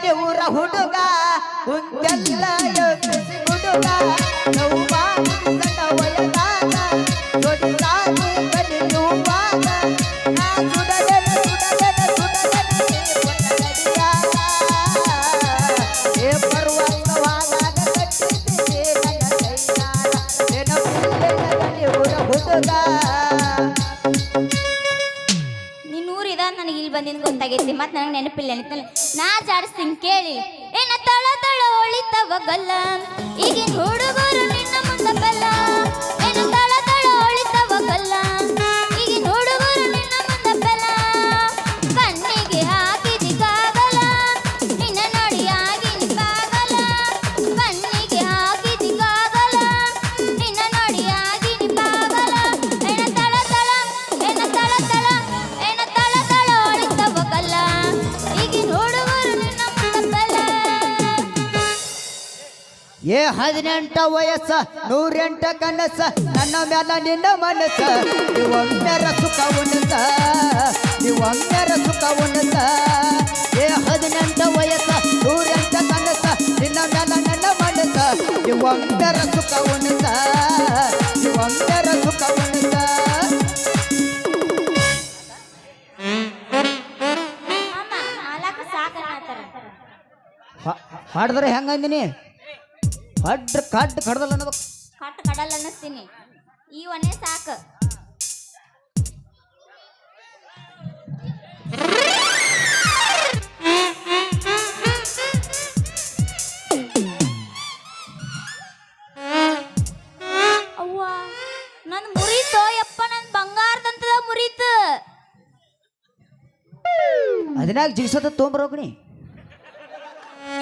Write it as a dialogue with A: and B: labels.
A: ಗಡಿ ಊರ ಹುಡುಗ ಕುಂತೆಲ್ಲ ಯೋಚಿಸಿ ಹುಡುಗ ನೋವು ಸಣ್ಣ ವಯದಾಗ ಜೋಡಿಸಾಗಿ ಕಲಿಯುವಾಗ ನಾ ಸುಡಲೆನ ಏ ಪರ್ವತವಾದಾಗ ಕಟ್ಟಿದ್ದೆ ನನ್ನ ಕೈಯಾಗ ನೆನಪಿಲ್ಲ ಗಡಿ ಊರ ಹುಡುಗ
B: ನನಗೆ ಇಲ್ಲಿ ಬಂದಿದ್ದು ಗೊತ್ತಾಗೈತಿ ಮತ್ತೆ ನನಗೆ ನೆನಪಿಲ್ಲ ನಾ ಜಾಡಿಸ್ತೀನಿ ಕೇಳಿ ಏನ ತಳ ತಳ ಒಳಿತವ ಗಲ್ಲ ಈಗಿನ ಹುಡುಗರು ನಿನ್ನ ಮುಂದೆ ಬಲ್ಲ ಏನ ತಳ ತಳ ಒಳಿತವ ಗಲ್ಲ ಈಗಿನ ಹುಡುಗರು ನಿನ್ನ ಮುಂದೆ ಬಲ್ಲ ಕಣ್ಣಿಗೆ ಹಾಕಿದಿ ಕಾಗಲ ನಿನ್ನ ನೋಡಿ ಆಗಿನ ಕಾಗಲ ಕಣ್ಣಿಗೆ ಹಾಕಿದಿ ಕಾಗಲ ನಿನ್ನ ನೋಡಿ ಆಗಿನ ಕಾಗಲ ಏನ ತಳ ತಳ ಏನ ತಳ ತಳ ಏನ ತಳ ತಳ ಒಳಿತವ ಗಲ್ಲ ಈಗಿನ ಹುಡುಗರು ನಿನ್ನ ಮುಂದೆ ಬಲ್ಲ
A: ಏ 18 ವಯಸ್ಸ 108 ಕನಸ ನನ್ನ ಮ್ಯಾಲ ನಿನ್ನ ಮನಸ್ಸ ನೀವೊಮ್ಮೆರ ಸುಖ ಉಣಸ ನೀವೊಮ್ಮೆರ ಸುಖ ಉಣಸ ಏ 18 ವಯಸ್ಸ 108 ಕನಸ ನಿನ್ನ ಮ್ಯಾಲ ನನ್ನ ಮನಸ್ಸ ನೀವೊಮ್ಮೆರ ಸುಖ ಉಣಸ ನೀವೊಮ್ಮೆರ ಸುಖ ಉಣಸ
B: ಅಮ್ಮ ನಾಲ್ಕು ಸಾಕನಾತರ
A: ಹಾಡಿದ್ರೆ ಹೆಂಗಂದಿನಿ ಹಡ್ರ ಕಡ್ ಕಡ್ದಲ್ಲ ಅನ್ನಬೇಕು
B: ಕಟ್ ಕಡಲ್ ಅನ್ನಿಸ್ತೀನಿ ಇವನೇ ಸಾಕು ಅವ್ವ ನನ್ ಮುರಿತೋ ಯಪ್ಪ ನನ್ ಬಂಗಾರದಂತದ ಮುರಿತು
A: ಅದನ್ನಾಗ ಜಿಗಿಸೋದ ತೊಗೊಂಬರೋಗ್ನಿ